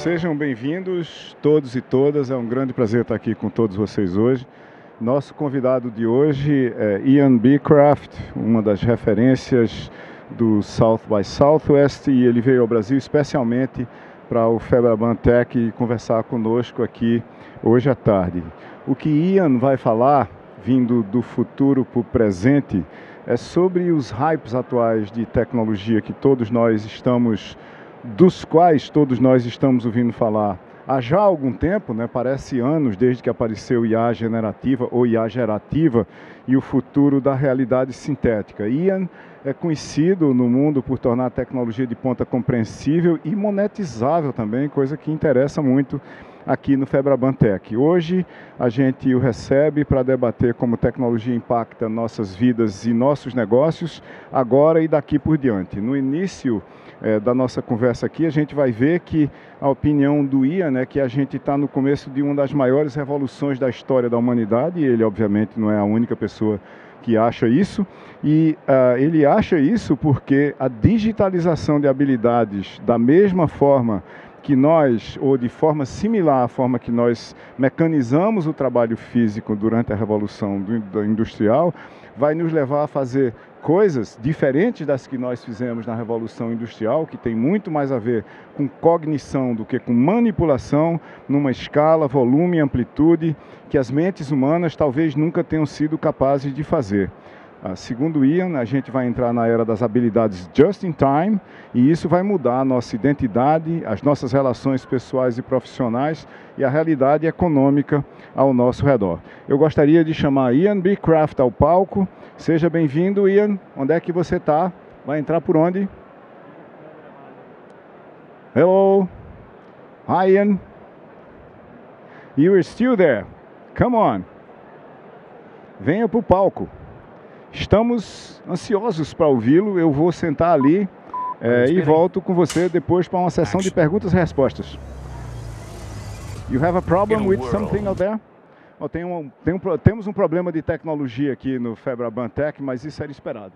Sejam bem-vindos todos e todas, é um grande prazer estar aqui com todos vocês hoje. Nosso convidado de hoje é Ian Beecraft, uma das referências do South by Southwest, e ele veio ao Brasil especialmente para o Febraban Tech conversar conosco aqui hoje à tarde. O que Ian vai falar, vindo do futuro para o presente, é sobre os hypes atuais de tecnologia dos quais todos nós estamos ouvindo falar há já algum tempo, né? Parece anos desde que apareceu IA generativa ou IA gerativa e o futuro da realidade sintética. Ian é conhecido no mundo por tornar a tecnologia de ponta compreensível e monetizável também, coisa que interessa muito aqui no Febraban Tech. Hoje a gente o recebe para debater como tecnologia impacta nossas vidas e nossos negócios, agora e daqui por diante. No início da nossa conversa aqui, a gente vai ver que a opinião do Ian é que a gente está no começo de uma das maiores revoluções da história da humanidade, e ele obviamente não é a única pessoa que acha isso, e ele acha isso porque a digitalização de habilidades, da mesma forma que nós, ou de forma similar à forma que nós mecanizamos o trabalho físico durante a Revolução Industrial, vai nos levar a fazer coisas diferentes das que nós fizemos na Revolução Industrial, que tem muito mais a ver com cognição do que com manipulação, numa escala, volume e amplitude que as mentes humanas talvez nunca tenham sido capazes de fazer. Segundo Ian, a gente vai entrar na era das habilidades just in time, e isso vai mudar a nossa identidade, as nossas relações pessoais e profissionais e a realidade econômica ao nosso redor. Eu gostaria de chamar Ian Beecraft ao palco. Seja bem-vindo, Ian. Onde é que você está? Vai entrar por onde? Hello. Hi, Ian. You are still there. Come on. Venha para o palco. Estamos ansiosos para ouvi-lo. Eu vou sentar ali e volto com você depois para uma sessão de perguntas e respostas. You have a problem with something out there? Oh, temos um problema de tecnologia aqui no Febraban Tech, mas isso era esperado.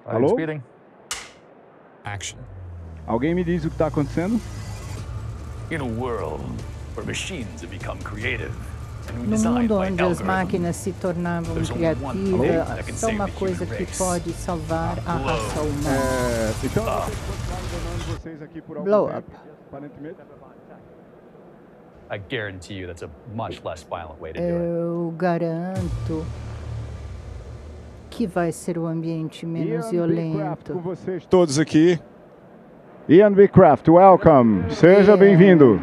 Alô? Action. Alguém me diz o que está acontecendo? In a world where machines have become creative. No mundo onde as máquinas se tornavam criativas, só uma coisa que pode salvar a raça humana. Então, vocês aqui por algum Blow tempo, up. aparentemente. I guarantee you that's a much less violent way to do Eu garanto que vai ser o ambiente menos Ian Beecraft, com violento. vocês todos aqui. Ian Beecraft, welcome. Seja bem-vindo.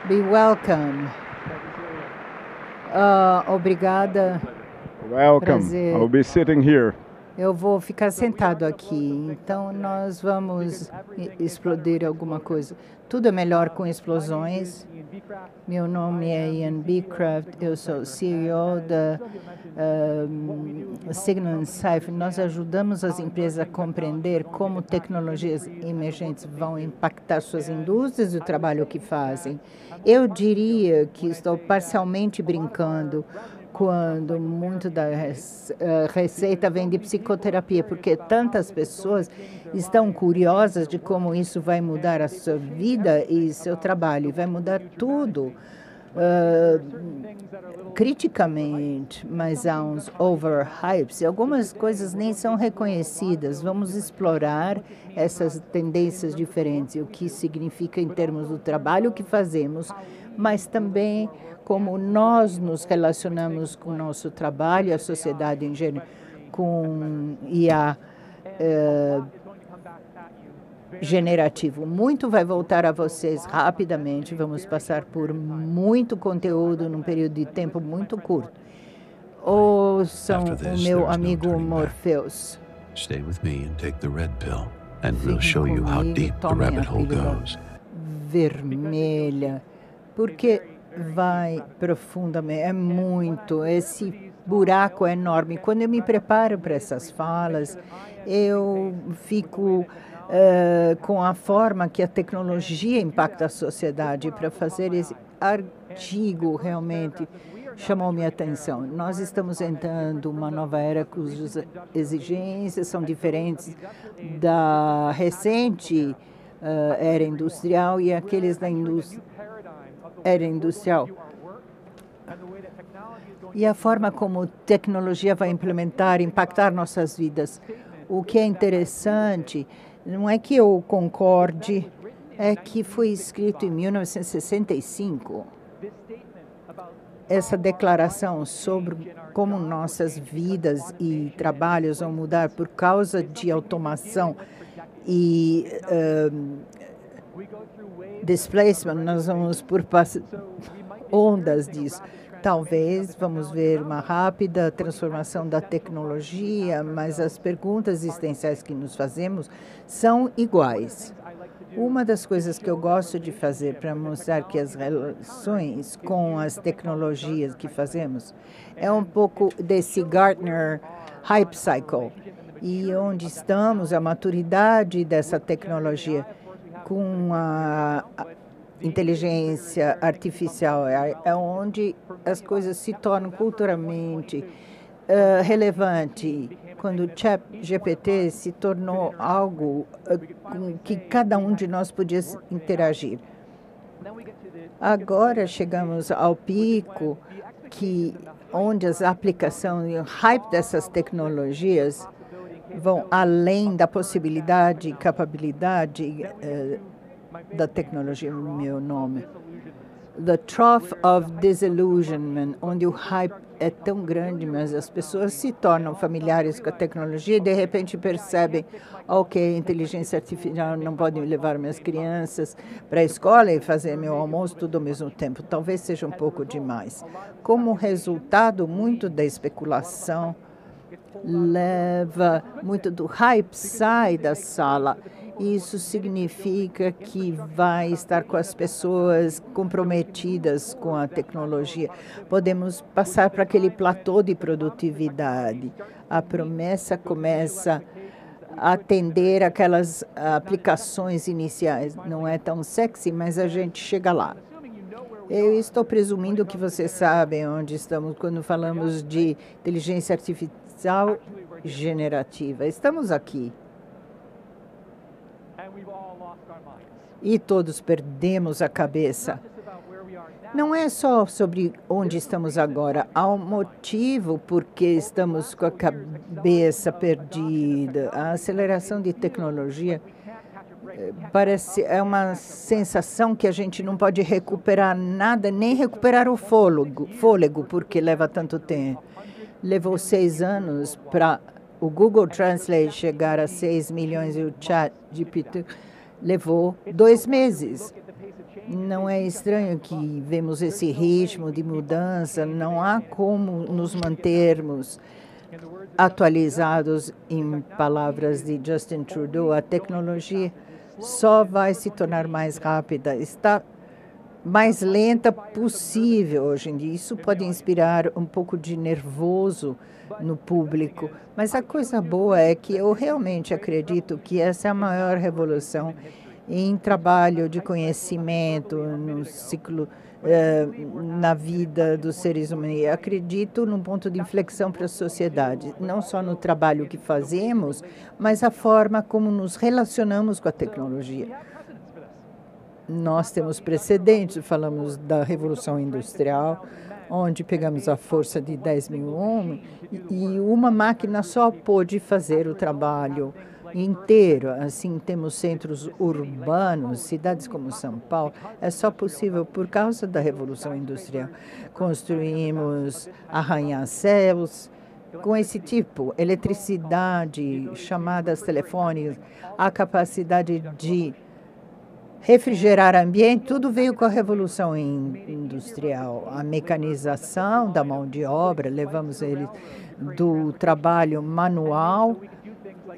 Be welcome. Obrigada. Welcome. Prazer. I'll be sitting here. Eu vou ficar sentado aqui, então nós vamos explodir alguma coisa. Tudo é melhor com explosões. Meu nome é Ian Beecraft, eu sou CEO da Signal Cypher. Nós ajudamos as empresas a compreender como tecnologias emergentes vão impactar suas indústrias e o trabalho que fazem. Eu diria que estou parcialmente brincando quando muito da receita vem de psicoterapia, porque tantas pessoas estão curiosas de como isso vai mudar a sua vida e seu trabalho, vai mudar tudo criticamente, mas há uns overhypes e algumas coisas nem são reconhecidas. Vamos explorar essas tendências diferentes, o que significa em termos do trabalho que fazemos, mas também como nós nos relacionamos com o nosso trabalho, a sociedade em geral, com IA generativo. Muito vai voltar a vocês rapidamente, vamos passar por muito conteúdo num período de tempo muito curto. Ouçam o meu amigo Morpheus. Stay with me and take the red pill, and we'll Fiquem show you how comigo, deep the tomem rabbit a hole pílula goes. vermelha, porque vai profundamente, é muito, esse buraco é enorme. Quando eu me preparo para essas falas, eu fico com a forma que a tecnologia impacta a sociedade para fazer esse artigo realmente chamou minha atenção. Nós estamos entrando uma nova era cujas exigências são diferentes da recente era industrial e aqueles da era industrial. E a forma como tecnologia vai impactar nossas vidas. O que é interessante, não é que eu concorde, é que foi escrito em 1965. Essa declaração sobre como nossas vidas e trabalhos vão mudar por causa de automação e displacement, nós vamos por ondas disso. Talvez vamos ver uma rápida transformação da tecnologia, mas as perguntas existenciais que nos fazemos são iguais. Uma das coisas que eu gosto de fazer para mostrar que as relações com as tecnologias que fazemos é um pouco desse Gartner Hype Cycle, e onde estamos, a maturidade dessa tecnologia com a inteligência artificial, é onde as coisas se tornam culturalmente relevante, quando o ChatGPT se tornou algo com que cada um de nós podia interagir. Agora chegamos ao pico onde as aplicações e o hype dessas tecnologias vão além da possibilidade e capacidade da tecnologia, meu nome. The Trough of Disillusionment, onde o hype é tão grande, mas as pessoas se tornam familiares com a tecnologia e, de repente, percebem, ok, inteligência artificial não pode levar minhas crianças para a escola e fazer meu almoço tudo ao mesmo tempo. Talvez seja um pouco demais. Como resultado, muito da especulação muito do hype sai da sala. Isso significa que vai estar com as pessoas comprometidas com a tecnologia. Podemos passar para aquele platô de produtividade. A promessa começa a atender aquelas aplicações iniciais. Não é tão sexy, mas a gente chega lá. Eu estou presumindo que vocês sabem onde estamos quando falamos de inteligência artificial generativa. Estamos aqui. E todos perdemos a cabeça. Não é só sobre onde estamos agora. Há um motivo por que estamos com a cabeça perdida. A aceleração de tecnologia é uma sensação que a gente não pode recuperar nada, nem recuperar o fôlego, porque leva tanto tempo. Levou 6 anos para o Google Translate chegar a 6 milhões e o ChatGPT levou 2 meses. Não é estranho que vemos esse ritmo de mudança, não há como nos mantermos atualizados. Em palavras de Justin Trudeau, a tecnologia só vai se tornar mais rápida, está mais lenta possível hoje em dia. Isso pode inspirar um pouco de nervoso no público, mas a coisa boa é que eu realmente acredito que essa é a maior revolução em trabalho de conhecimento, no ciclo, na vida dos seres humanos. Eu acredito num ponto de inflexão para a sociedade, não só no trabalho que fazemos, mas a forma como nos relacionamos com a tecnologia. Nós temos precedentes, falamos da Revolução Industrial, onde pegamos a força de 10 mil homens e uma máquina só pôde fazer o trabalho inteiro. Assim, temos centros urbanos, cidades como São Paulo, é só possível por causa da Revolução Industrial. Construímos arranha-céus com esse tipo, eletricidade, chamadas telefônicas, a capacidade de refrigerar ambiente, tudo veio com a Revolução Industrial. A mecanização da mão de obra, levamos ele do trabalho manual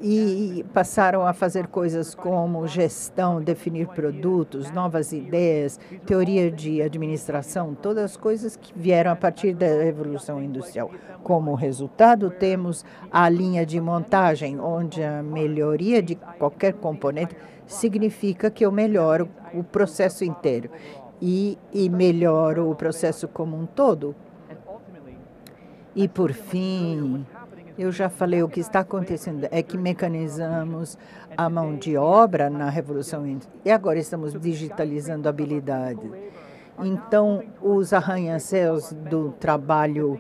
e passaram a fazer coisas como gestão, definir produtos, novas ideias, teoria de administração, todas as coisas que vieram a partir da Revolução Industrial. Como resultado, temos a linha de montagem, onde a melhoria de qualquer componente significa que eu melhoro o processo inteiro e melhoro o processo como um todo. E, por fim, eu já falei, o que está acontecendo é que mecanizamos a mão de obra na Revolução Industrial e agora estamos digitalizando a habilidade. Então, os arranha-céus do trabalho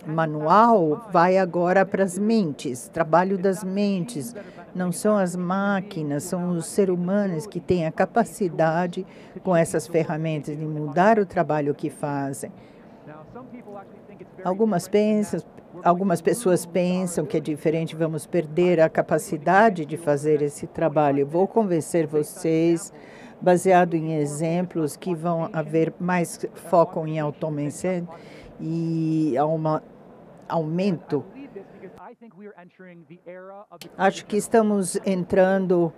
manual vai agora para as mentes, trabalho das mentes. Não são as máquinas, são os seres humanos que têm a capacidade, com essas ferramentas, de mudar o trabalho que fazem. Algumas pessoas pensam que é diferente, vamos perder a capacidade de fazer esse trabalho. Vou convencer vocês, baseado em exemplos, que vão haver mais foco em automação e aumento. Acho que estamos entrando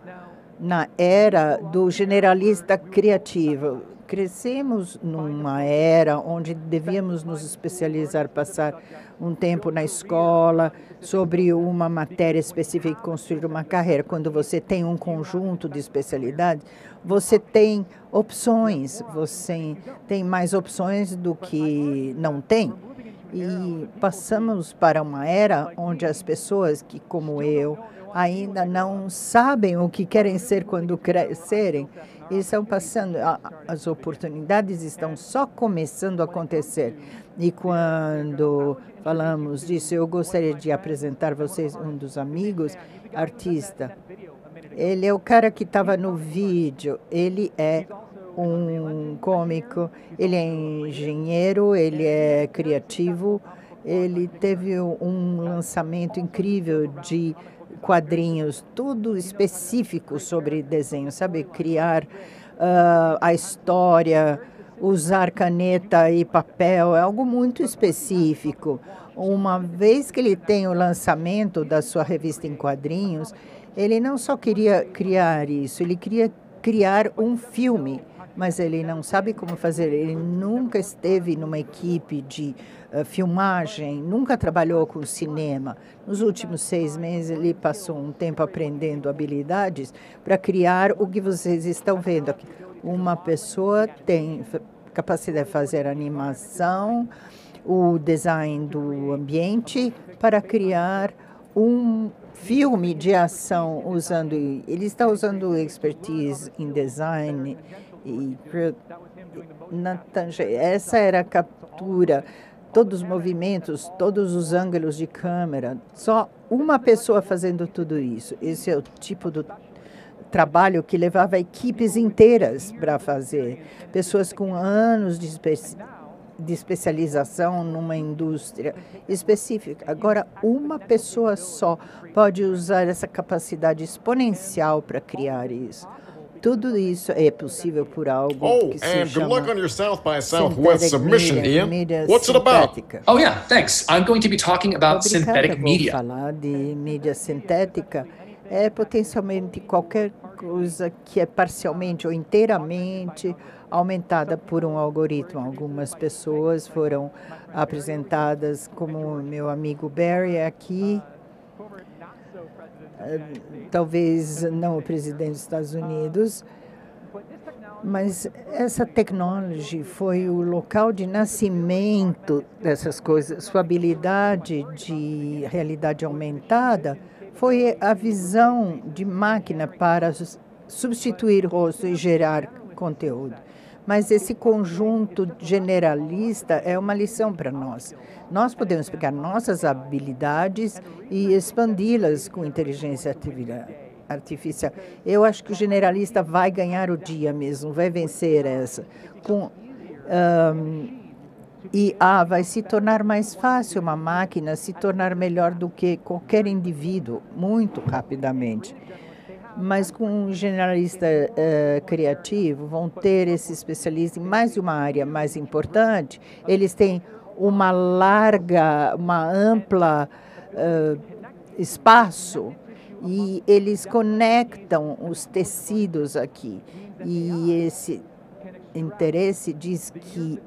na era do generalista criativo. Crescemos numa era onde devíamos nos especializar, passar um tempo na escola sobre uma matéria específica e construir uma carreira. Quando você tem um conjunto de especialidades, você tem opções, você tem mais opções do que não tem. E passamos para uma era onde as pessoas que, como eu, ainda não sabem o que querem ser quando crescerem, e estão passando, as oportunidades estão só começando a acontecer. E quando falamos disso, eu gostaria de apresentar a vocês um dos amigos, artista. Ele é o cara que estava no vídeo, ele é um cômico, ele é engenheiro, ele é criativo, ele teve um lançamento incrível de quadrinhos, tudo específico sobre desenho, sabe? Criar a história, usar caneta e papel, é algo muito específico. Uma vez que ele tem o lançamento da sua revista em quadrinhos, ele não só queria criar isso, ele queria criar um filme, mas ele não sabe como fazer. Ele nunca esteve numa equipe de filmagem, nunca trabalhou com cinema. Nos últimos 6 meses, ele passou um tempo aprendendo habilidades para criar o que vocês estão vendo aqui. Uma pessoa tem capacidade de fazer animação, o design do ambiente, para criar um filme de ação usando. Ele está usando expertise em design. Essa era a captura, todos os movimentos, todos os ângulos de câmera, só uma pessoa fazendo tudo isso. Esse é o tipo de trabalho que levava equipes inteiras para fazer, pessoas com anos de especialização numa indústria específica. Agora, uma pessoa só pode usar essa capacidade exponencial para criar isso. Tudo isso é possível por algo que se chama good luck on your South by Southwest submission, Ian. What's it about? Oh yeah, thanks. I'm going to be talking about synthetic media. Vou falar de mídia sintética. É potencialmente qualquer coisa que é parcialmente ou inteiramente aumentada por um algoritmo. Algumas pessoas foram apresentadas, como o meu amigo Barry aqui, talvez não o presidente dos Estados Unidos, mas essa tecnologia foi o local de nascimento dessas coisas. Sua habilidade de realidade aumentada foi a visão de máquina para substituir rosto e gerar conteúdo. Mas esse conjunto generalista é uma lição para nós. Nós podemos pegar nossas habilidades e expandi-las com inteligência artificial. Eu acho que o generalista vai ganhar o dia mesmo, vai vencer essa. Com IA vai se tornar mais fácil, uma máquina se tornar melhor do que qualquer indivíduo, muito rapidamente. Mas com um generalista criativo, vão ter esse especialista em mais de uma área mais importante. Eles têm uma ampla espaço e eles conectam os tecidos aqui. E esse interesse diz que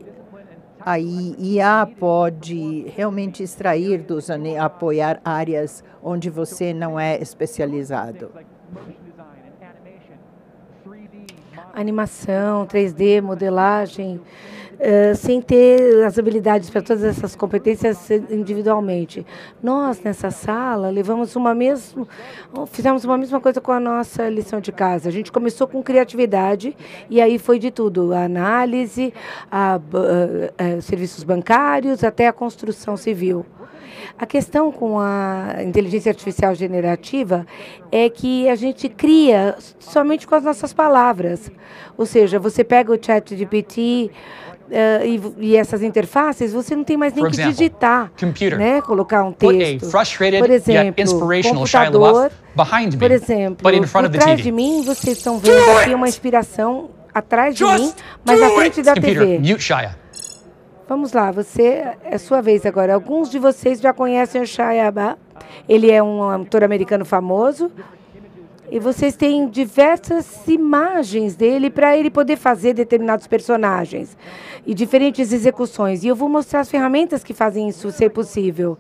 a IA pode realmente extrair apoiar áreas onde você não é especializado. Animação, 3D, modelagem, sem ter as habilidades para todas essas competências individualmente. Nós, nessa sala, fizemos uma mesma coisa com a nossa lição de casa. A gente começou com criatividade e aí foi de tudo, a análise, serviços bancários, até a construção civil. A questão com a inteligência artificial generativa é que a gente cria somente com as nossas palavras. Ou seja, você pega o ChatGPT e essas interfaces, você não tem mais nem que digitar, né? Colocar um texto. Por exemplo, computador, por exemplo, por trás de mim, vocês estão vendo aqui uma inspiração atrás de mim, mas na frente da TV. Vamos lá, é sua vez agora. Alguns de vocês já conhecem o Shia LaBeouf. Ele é um ator americano famoso. E vocês têm diversas imagens dele para ele poder fazer determinados personagens e diferentes execuções. E eu vou mostrar as ferramentas que fazem isso ser possível.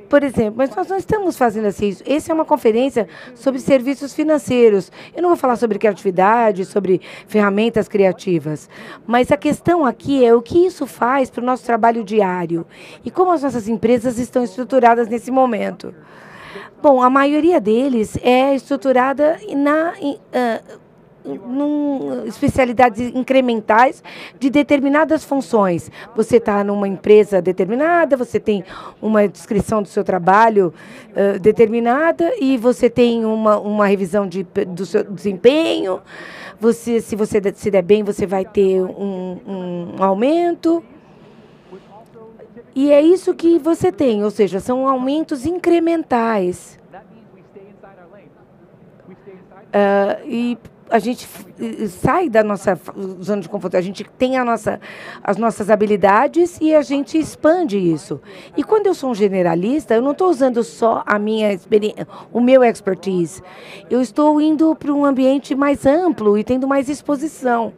Por exemplo, mas nós não estamos fazendo assim. Essa é uma conferência sobre serviços financeiros. Eu não vou falar sobre criatividade, sobre ferramentas criativas. Mas a questão aqui é o que isso faz para o nosso trabalho diário e como as nossas empresas estão estruturadas nesse momento. Bom, a maioria deles é estruturada em especialidades incrementais de determinadas funções. Você está numa empresa determinada, você tem uma descrição do seu trabalho determinada e você tem uma revisão do seu desempenho. Se você se der bem, você vai ter um aumento. E é isso que você tem, ou seja, são aumentos incrementais. E a gente sai da nossa zona de conforto, a gente tem as nossas habilidades e a gente expande isso. E quando eu sou um generalista, eu não estou usando só a minha experiência, o meu expertise. Eu estou indo para um ambiente mais amplo e tendo mais exposição.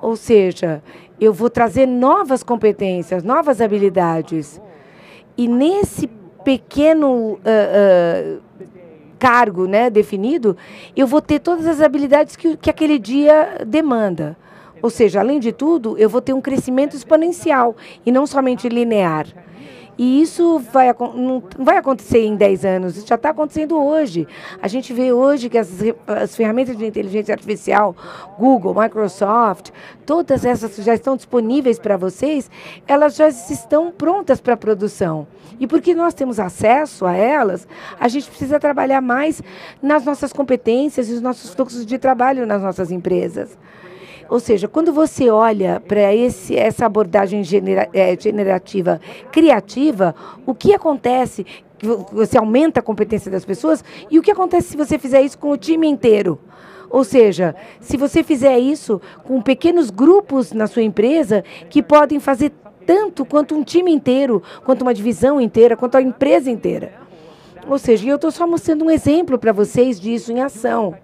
Ou seja, eu vou trazer novas competências, novas habilidades. E nesse pequeno cargo, né, definido, eu vou ter todas as habilidades que aquele dia demanda. Ou seja, além de tudo, eu vou ter um crescimento exponencial e não somente linear. E isso não vai acontecer em 10 anos, isso já está acontecendo hoje. A gente vê hoje que as ferramentas de inteligência artificial, Google, Microsoft, todas essas já estão disponíveis para vocês, elas já estão prontas para a produção. E porque nós temos acesso a elas, a gente precisa trabalhar mais nas nossas competências e os nossos fluxos de trabalho nas nossas empresas. Ou seja, quando você olha para essa abordagem generativa criativa, o que acontece? Você aumenta a competência das pessoas e o que acontece se você fizer isso com o time inteiro? Ou seja, se você fizer isso com pequenos grupos na sua empresa que podem fazer tanto quanto um time inteiro, quanto uma divisão inteira, quanto a empresa inteira. Ou seja, eu estou só mostrando um exemplo para vocês disso em ação.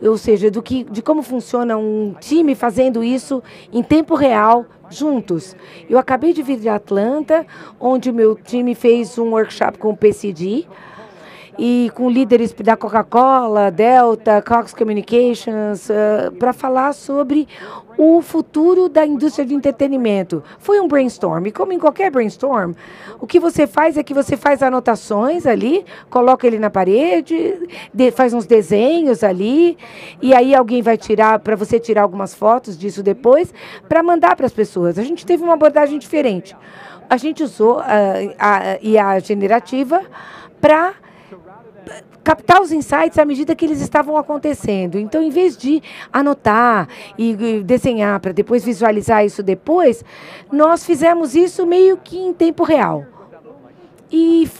Ou seja, de como funciona um time fazendo isso em tempo real, juntos. Eu acabei de vir de Atlanta, onde o meu time fez um workshop com o PCD, e com líderes da Coca-Cola, Delta, Cox Communications, para falar sobre o futuro da indústria de entretenimento. Foi um brainstorm, e como em qualquer brainstorm, o que você faz é que você faz anotações ali, coloca ele na parede, faz uns desenhos ali, e aí alguém vai tirar, para você tirar algumas fotos disso depois, para mandar para as pessoas. A gente teve uma abordagem diferente. A gente usou a IA generativa para captar os insights à medida que eles estavam acontecendo. Então, em vez de anotar e desenhar para depois visualizar isso depois, nós fizemos isso meio que em tempo real. E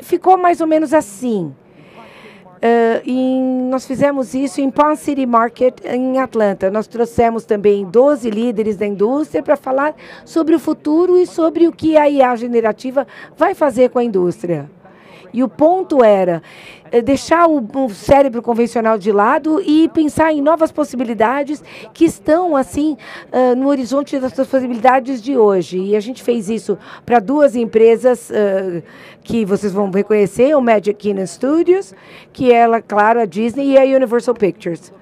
ficou mais ou menos assim. Nós fizemos isso em Palm City Market, em Atlanta. Nós trouxemos também 12 líderes da indústria para falar sobre o futuro e sobre o que a IA generativa vai fazer com a indústria. E o ponto era deixar o cérebro convencional de lado e pensar em novas possibilidades que estão, assim, no horizonte das possibilidades de hoje. E a gente fez isso para 2 empresas que vocês vão reconhecer, o Magic Kingdom Studios, que é, claro, a Disney e a Universal Pictures.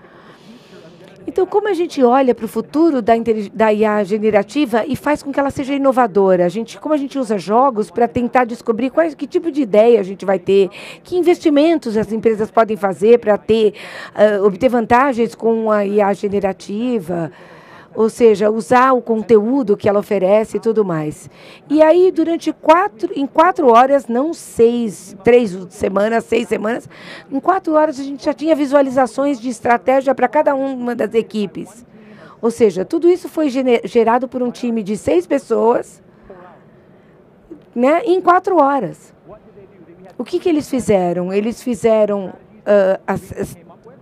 Então, como a gente olha para o futuro da IA generativa e faz com que ela seja inovadora? Como a gente usa jogos para tentar descobrir que tipo de ideia a gente vai ter, que investimentos as empresas podem fazer para obter vantagens com a IA generativa, ou seja, usar o conteúdo que ela oferece e tudo mais. E aí, em 4 horas, não 6 semanas, em 4 horas a gente já tinha visualizações de estratégia para cada uma das equipes. Ou seja, tudo isso foi gerado por um time de 6 pessoas, né, em 4 horas. O que eles fizeram? Eles fizeram as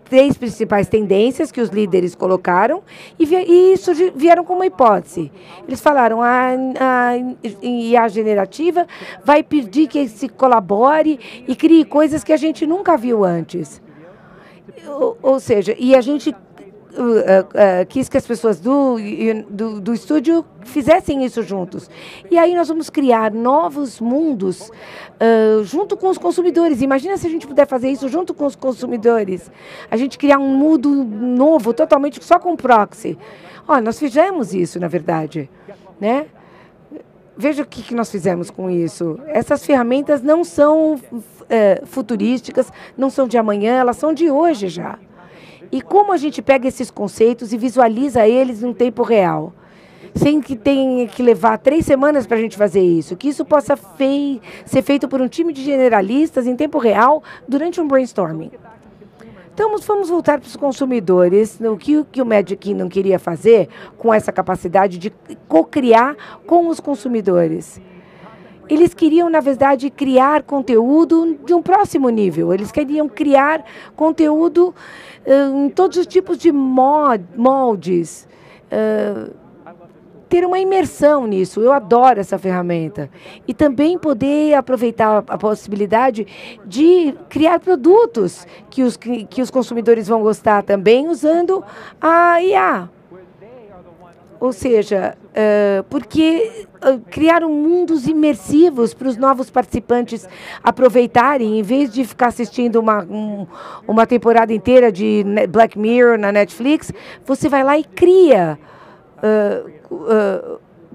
3 principais tendências que os líderes colocaram e isso vieram como hipótese. Eles falaram, a IA generativa vai pedir que se colabore e crie coisas que a gente nunca viu antes. Ou seja, e a gente quis que as pessoas do estúdio fizessem isso juntos. E aí nós vamos criar novos mundos junto com os consumidores. Imagina se a gente puder fazer isso junto com os consumidores. A gente criar um mundo novo, totalmente só com proxy. Olha, nós fizemos isso, na verdade, né? Veja o que nós fizemos com isso. Essas ferramentas não são futurísticas, não são de amanhã, elas são de hoje já. E como a gente pega esses conceitos e visualiza eles em tempo real, sem que tenha que levar 3 semanas para a gente fazer isso, que isso possa ser feito por um time de generalistas em tempo real durante um brainstorming. Então, vamos voltar para os consumidores, o que o Magic Kingdom queria fazer com essa capacidade de co-criar com os consumidores. Eles queriam, na verdade, criar conteúdo de um próximo nível. Eles queriam criar conteúdo em todos os tipos de moldes. Ter uma imersão nisso. Eu adoro essa ferramenta. E também poder aproveitar a possibilidade de criar produtos que os consumidores vão gostar também usando a IA. Ou seja, porque criaram mundos imersivos para os novos participantes aproveitarem, em vez de ficar assistindo uma temporada inteira de Black Mirror na Netflix, você vai lá e cria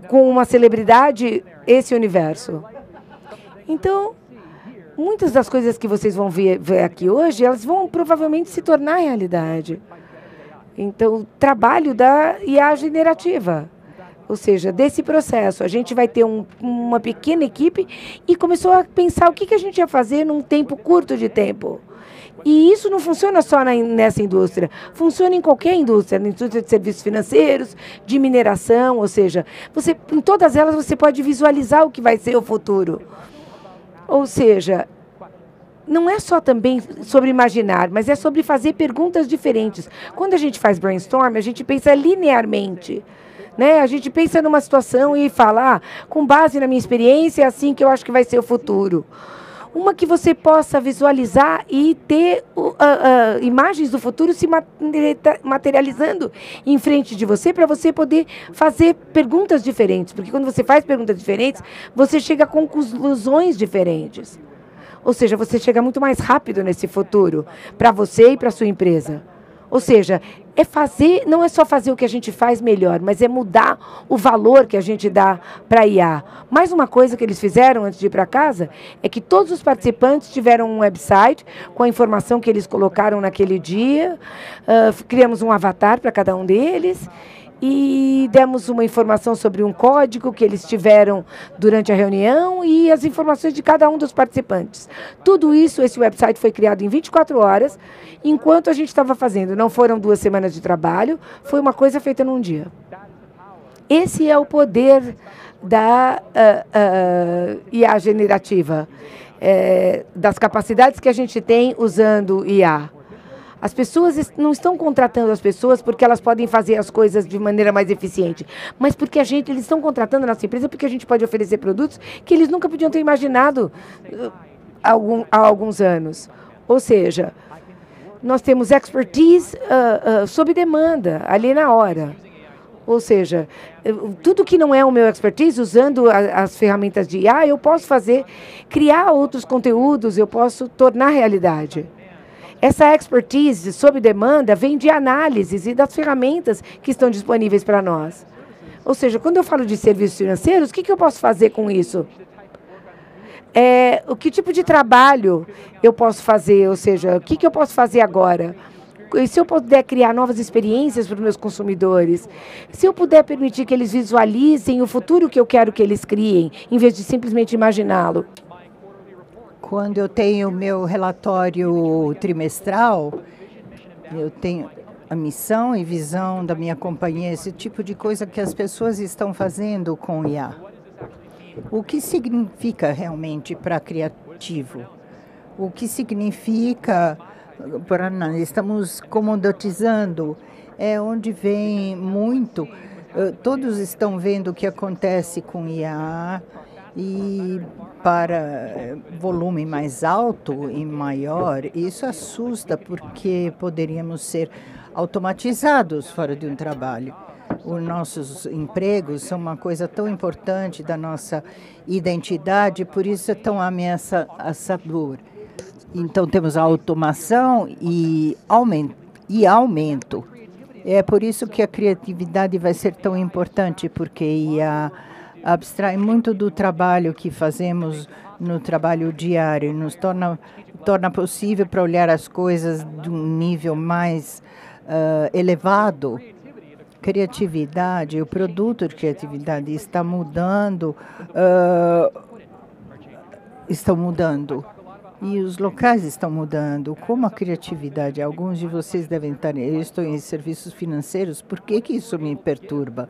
com uma celebridade esse universo. Então, muitas das coisas que vocês vão ver aqui hoje, elas vão provavelmente se tornar realidade. Então, o trabalho da IA generativa, ou seja, desse processo, a gente vai ter uma pequena equipe e começou a pensar o que a gente ia fazer num tempo curto de tempo. E isso não funciona só nessa indústria, funciona em qualquer indústria, na indústria de serviços financeiros, de mineração, ou seja, em todas elas você pode visualizar o que vai ser o futuro. Ou seja, não é só também sobre imaginar, mas é sobre fazer perguntas diferentes. Quando a gente faz brainstorm, a gente pensa linearmente, né? A gente pensa numa situação e fala, com base na minha experiência, é assim que eu acho que vai ser o futuro. Uma que você possa visualizar e ter imagens do futuro se materializando em frente de você, para você poder fazer perguntas diferentes. Porque quando você faz perguntas diferentes, você chega a conclusões diferentes. Ou seja, você chega muito mais rápido nesse futuro, para você e para a sua empresa. Ou seja, não é só fazer o que a gente faz melhor, mas é mudar o valor que a gente dá para a IA. Mais uma coisa que eles fizeram antes de ir para casa é que todos os participantes tiveram um website com a informação que eles colocaram naquele dia, criamos um avatar para cada um deles, e demos uma informação sobre um código que eles tiveram durante a reunião e as informações de cada um dos participantes. Tudo isso, esse website foi criado em 24 horas, enquanto a gente estava fazendo. Não foram 2 semanas de trabalho, foi uma coisa feita num dia. Esse é o poder da IA generativa, das capacidades que a gente tem usando IA. As pessoas não estão contratando as pessoas porque elas podem fazer as coisas de maneira mais eficiente, mas porque eles estão contratando a nossa empresa porque a gente pode oferecer produtos que eles nunca podiam ter imaginado há alguns anos. Ou seja, nós temos expertise sob demanda, ali na hora. Ou seja, tudo que não é o meu expertise, usando as ferramentas de IA, eu posso criar outros conteúdos, eu posso tornar realidade. Essa expertise sob demanda vem de análises e das ferramentas que estão disponíveis para nós. Ou seja, quando eu falo de serviços financeiros, o que eu posso fazer com isso? O que tipo de trabalho eu posso fazer? Ou seja, o que eu posso fazer agora? E se eu puder criar novas experiências para os meus consumidores, se eu puder permitir que eles visualizem o futuro que eu quero que eles criem, em vez de simplesmente imaginá-lo. Quando eu tenho meu relatório trimestral, eu tenho a missão e visão da minha companhia, esse tipo de coisa que as pessoas estão fazendo com o IA. O que significa realmente para criativo? O que significa para nós? Estamos comoditizando, é onde vem muito. Todos estão vendo o que acontece com IA e para volume mais alto e maior, isso assusta porque poderíamos ser automatizados fora de um trabalho. Os nossos empregos são uma coisa tão importante da nossa identidade, por isso é tão ameaçador. Então, temos a automação e aumento. É por isso que a criatividade vai ser tão importante, porque IA abstrai muito do trabalho que fazemos no trabalho diário, nos torna possível para olhar as coisas de um nível mais elevado. Criatividade, o produto de criatividade está mudando, e os locais estão mudando. Como a criatividade, alguns de vocês devem estar, eu estou em serviços financeiros, por que isso me perturba?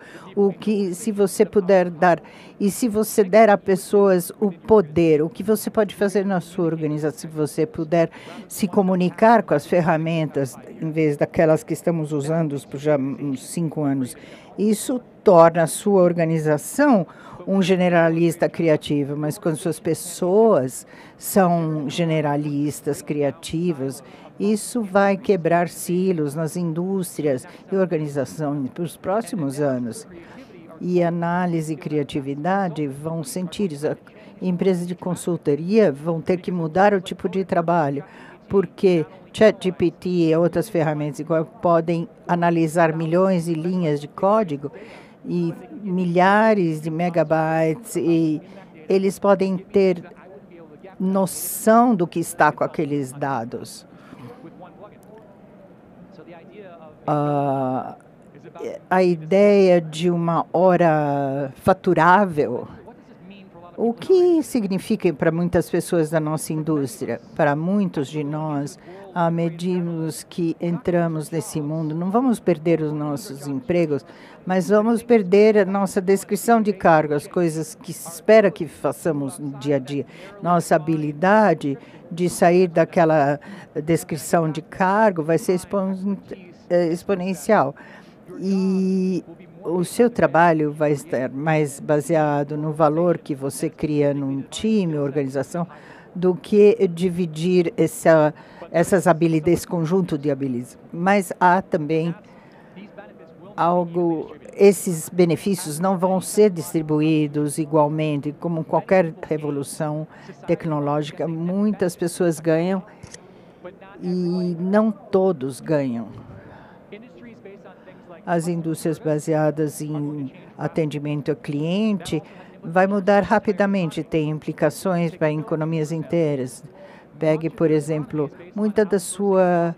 Se você puder dar, e se você der a pessoas o poder, o que você pode fazer na sua organização, se você puder se comunicar com as ferramentas, em vez daquelas que estamos usando por já uns 5 anos, isso torna a sua organização um generalista criativo, mas quando suas pessoas são generalistas criativas, isso vai quebrar silos nas indústrias e organizações para os próximos anos. E análise e criatividade vão sentir isso. Empresas de consultoria vão ter que mudar o tipo de trabalho, porque ChatGPT e outras ferramentas igual podem analisar milhões de linhas de código e milhares de megabytes, e eles podem ter noção do que está com aqueles dados. A ideia de uma hora faturável, o que significa para muitas pessoas da nossa indústria? Para muitos de nós, à medida que entramos nesse mundo, não vamos perder os nossos empregos, mas vamos perder a nossa descrição de cargo, as coisas que se espera que façamos no dia a dia. Nossa habilidade de sair daquela descrição de cargo vai ser exponencial. E o seu trabalho vai estar mais baseado no valor que você cria num time, organização, do que dividir essas habilidades, esse conjunto de habilidades. Mas há também esses benefícios não vão ser distribuídos igualmente, como qualquer revolução tecnológica. Muitas pessoas ganham e não todos ganham. As indústrias baseadas em atendimento ao cliente vai mudar rapidamente, tem implicações para economias inteiras. Pegue, por exemplo, muita da sua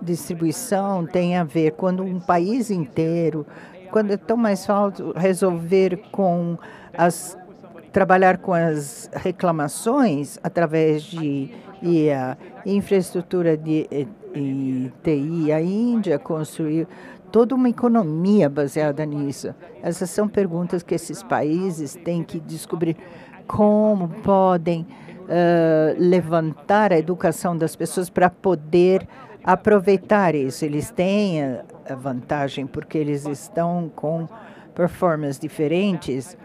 distribuição tem a ver quando um país inteiro, quando é tão mais fácil resolver trabalhar com as reclamações através de infraestrutura de TI. A Índia construiu toda uma economia baseada nisso. Essas são perguntas que esses países têm que descobrir como podem levantar a educação das pessoas para poder aproveitar isso. Eles têm a vantagem porque eles estão com performances diferentes.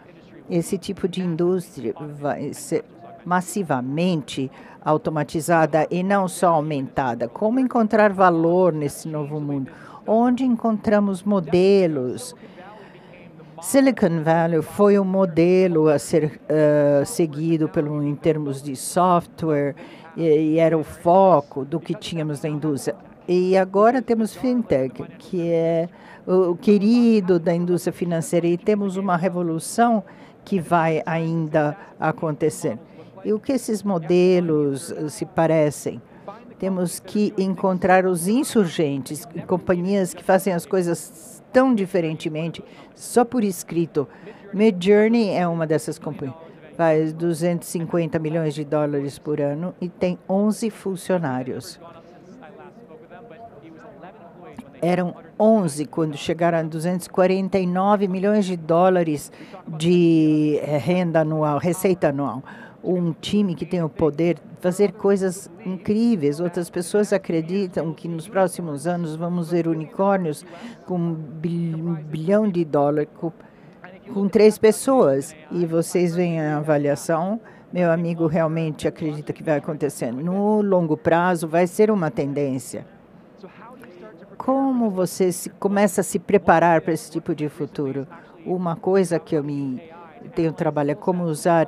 Esse tipo de indústria vai ser massivamente automatizada e não só aumentada. Como encontrar valor nesse novo mundo? Onde encontramos modelos Silicon Valley foi um modelo a ser seguido em termos de software e era o foco do que tínhamos na indústria. E agora temos fintech, que é o querido da indústria financeira, e temos uma revolução que vai ainda acontecer. E o que esses modelos se parecem? Temos que encontrar os insurgentes, companhias que fazem as coisas tão diferentemente, só por escrito. Midjourney é uma dessas companhias. Faz 250 milhões de dólares por ano e tem 11 funcionários. Eram 11 quando chegaram a 249 milhões de dólares de renda anual, receita anual. Um time que tem o poder de fazer coisas incríveis. Outras pessoas acreditam que nos próximos anos vamos ver unicórnios com $1 bilhão com 3 pessoas. E vocês veem a avaliação. Meu amigo realmente acredita que vai acontecer. No longo prazo vai ser uma tendência. Como você começa a se preparar para esse tipo de futuro? Uma coisa que eu tenho trabalho é como usar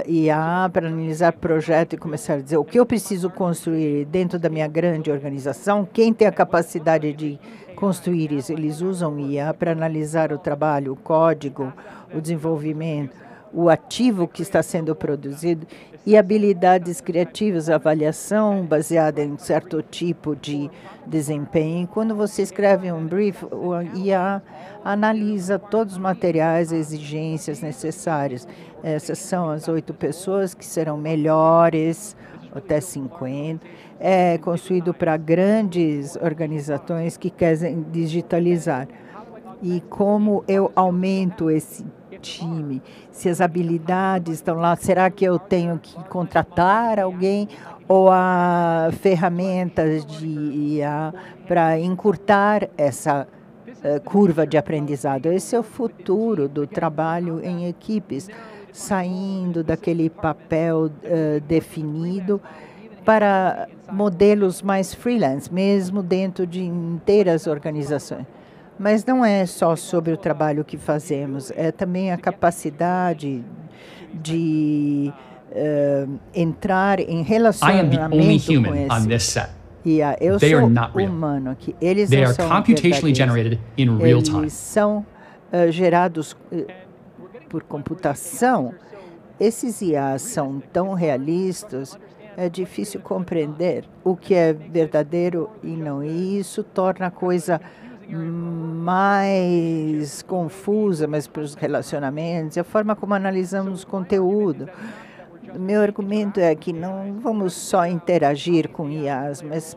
IA para analisar projeto e começar a dizer o que eu preciso construir dentro da minha grande organização. Quem tem a capacidade de construir isso? Eles usam IA para analisar o trabalho, o código, o desenvolvimento, o ativo que está sendo produzido e habilidades criativas, avaliação baseada em certo tipo de desempenho. Quando você escreve um brief, o IA analisa todos os materiais, exigências necessárias. Essas são as 8 pessoas que serão melhores, até 50. É construído para grandes organizações que querem digitalizar. E como eu aumento esse time, se as habilidades estão lá, será que eu tenho que contratar alguém ou há ferramentas de IA para encurtar essa curva de aprendizado? Esse é o futuro do trabalho em equipes, saindo daquele papel definido para modelos mais freelance, mesmo dentro de inteiras organizações. Mas não é só sobre o trabalho que fazemos, é também a capacidade de entrar em relacionamento com esse. Eu sou humano aqui. Eles não são verdadeiros. Eles são gerados por computação. Esses IAs são tão realistas, é difícil compreender o que é verdadeiro e não. E isso torna a coisa mais confusa, mas para os relacionamentos, a forma como analisamos conteúdo. Meu argumento é que não vamos só interagir com IAs, mas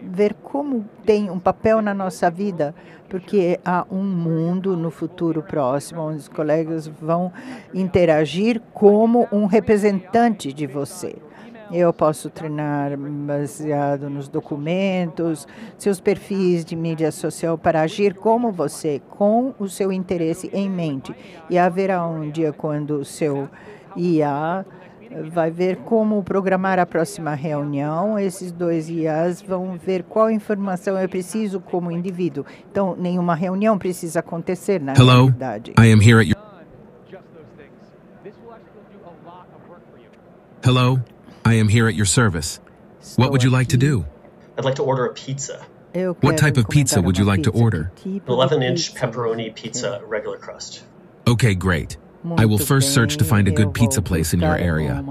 ver como tem um papel na nossa vida, porque há um mundo no futuro próximo onde os colegas vão interagir como um representante de você. Eu posso treinar baseado nos documentos, seus perfis de mídia social para agir como você, com o seu interesse em mente. E haverá um dia quando o seu IA vai ver como programar a próxima reunião. Esses 2 IAs vão ver qual informação eu preciso como indivíduo. Então, nenhuma reunião precisa acontecer na realidade. I am here at your... Hello, I am here at your service. What would you like to do? I'd like to order a pizza. What type of pizza would you like to order? An 11-inch pepperoni pizza, regular crust. Okay, great. I will first search to find a good pizza place in your area.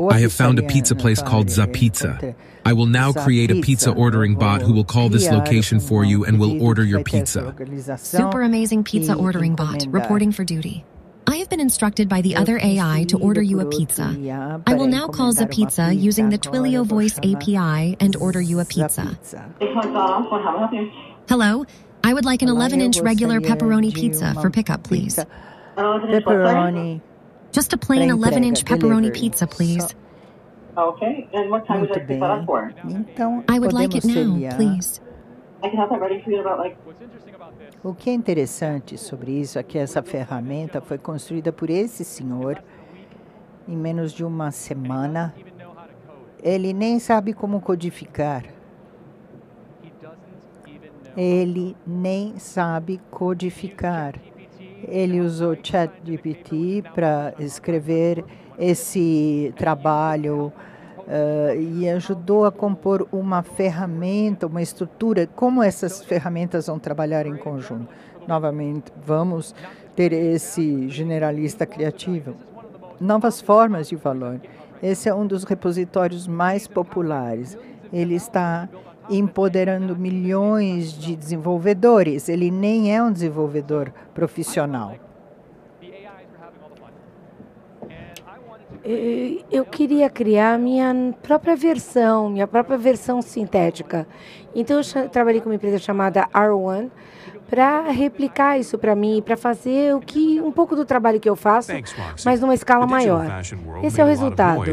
I have found a pizza place called Zapizza. I will now create a pizza ordering bot who will call this location for you and will order your pizza. Super amazing pizza ordering bot, reporting for duty. I have been instructed by the other AI to order you a pizza. I will now call Zapizza using the Twilio voice API and order you a pizza. Hello, I would like an 11-inch regular pepperoni pizza for pickup, please. Pepperoni. Just a plain 11-inch pepperoni pizza, please. Okay, and what time would you like to set up for? I would like it now, please. I can have that ready for you in about O que é interessante sobre isso é que essa ferramenta foi construída por esse senhor em menos de uma semana. Ele nem sabe como codificar. Ele nem sabe codificar. Ele usou ChatGPT para escrever esse trabalho e ajudou a compor uma ferramenta, uma estrutura, como essas ferramentas vão trabalhar em conjunto. Novamente, vamos ter esse generalista criativo. Novas formas de valor. Esse é um dos repositórios mais populares. Ele está empoderando milhões de desenvolvedores. Ele nem é um desenvolvedor profissional. Eu queria criar minha própria versão sintética. Então, eu trabalhei com uma empresa chamada R1 para replicar isso para mim, para fazer um pouco do trabalho que eu faço, mas numa escala maior. Esse é o resultado.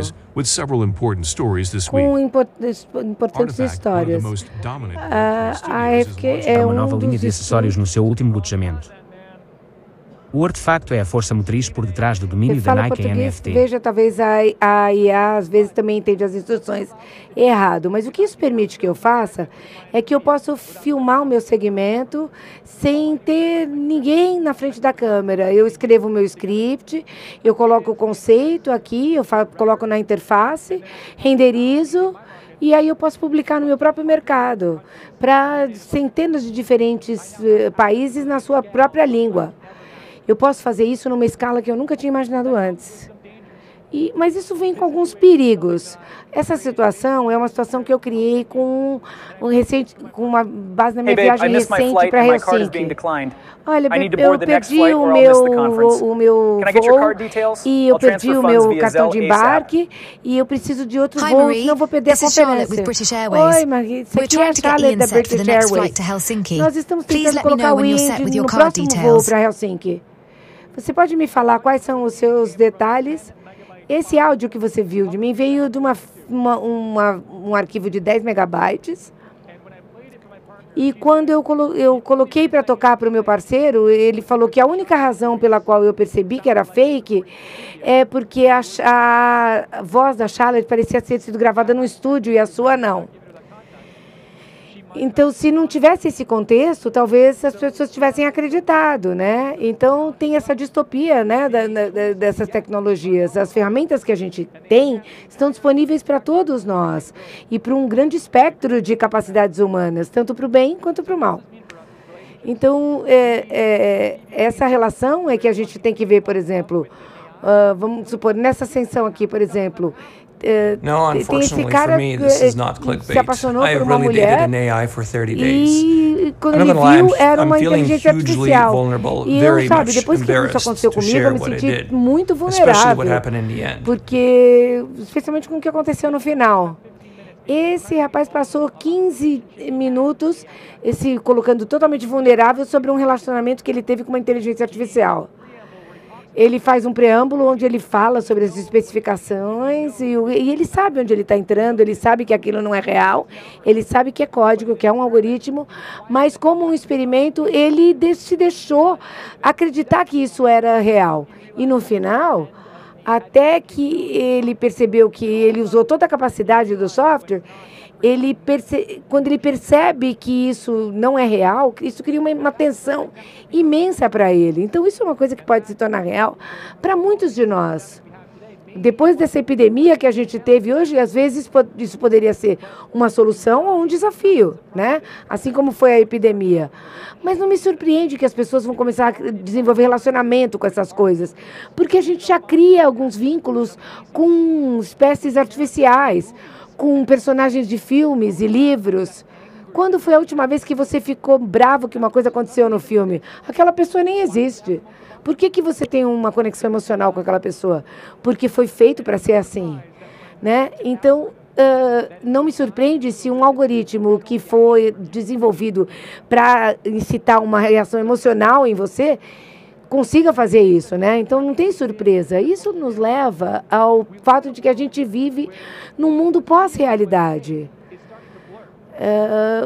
Com importantes histórias. A AFK é uma nova linha de acessórios no seu último loteamento. O artefacto é a força motriz por detrás do domínio da Nike em NFT. Veja, talvez a IA às vezes também entende as instruções errado, mas o que isso permite que eu faça é que eu posso filmar o meu segmento sem ter ninguém na frente da câmera. Eu escrevo o meu script, eu coloco o conceito aqui, coloco na interface, renderizo, e aí eu posso publicar no meu próprio mercado para centenas de diferentes países na sua própria língua. Eu posso fazer isso numa escala que eu nunca tinha imaginado antes. Mas isso vem com alguns perigos. Essa situação é uma situação que eu criei com uma base na minha viagem recente para Helsinki. Olha, eu perdi o meu voo e eu perdi o meu cartão de embarque e eu preciso de outro voo, senão eu vou perder a conferência. Oi, Marie, isso aqui é a Charlotte da British Airways. Nós estamos tentando colocar o Ian no próximo voo para Helsinki. Você pode me falar quais são os seus detalhes? Esse áudio que você viu de mim veio de um arquivo de 10 megabytes. E quando eu coloquei para tocar para o meu parceiro, ele falou que a única razão pela qual eu percebi que era fake é porque a voz da Charlotte parecia ter sido gravada no estúdio e a sua não. Então, se não tivesse esse contexto, talvez as pessoas tivessem acreditado, né? Então, tem essa distopia, né, dessas tecnologias. As ferramentas que a gente tem estão disponíveis para todos nós e para um grande espectro de capacidades humanas, tanto para o bem quanto para o mal. Então, essa relação é que a gente tem que ver, por exemplo, vamos supor, nessa ascensão aqui, por exemplo, tem esse cara que se apaixonou por uma mulher e quando ele viu era uma inteligência artificial. E eu, sabe, depois que isso aconteceu comigo, eu me senti muito vulnerável, porque, especialmente com o que aconteceu no final. Esse rapaz passou 15 minutos se colocando totalmente vulnerável sobre um relacionamento que ele teve com uma inteligência artificial. Ele faz um preâmbulo onde ele fala sobre as especificações e ele sabe onde ele está entrando, ele sabe que aquilo não é real, ele sabe que é código, que é um algoritmo, mas como um experimento, ele se deixou acreditar que isso era real. E no final, até que ele percebeu que ele usou toda a capacidade do software, quando ele percebe que isso não é real, isso cria uma tensão imensa para ele. Então, isso é uma coisa que pode se tornar real para muitos de nós. Depois dessa epidemia que a gente teve hoje, às vezes isso poderia ser uma solução ou um desafio, né? Assim como foi a epidemia. Mas não me surpreende que as pessoas vão começar a desenvolver relacionamento com essas coisas, porque a gente já cria alguns vínculos com espécies artificiais, com personagens de filmes e livros. Quando foi a última vez que você ficou bravo que uma coisa aconteceu no filme? Aquela pessoa nem existe. Por que você tem uma conexão emocional com aquela pessoa? Porque foi feito para ser assim, né? Então, não me surpreende se um algoritmo que foi desenvolvido para incitar uma reação emocional em você consiga fazer isso, né? Então, não tem surpresa. Isso nos leva ao fato de que a gente vive num mundo pós-realidade.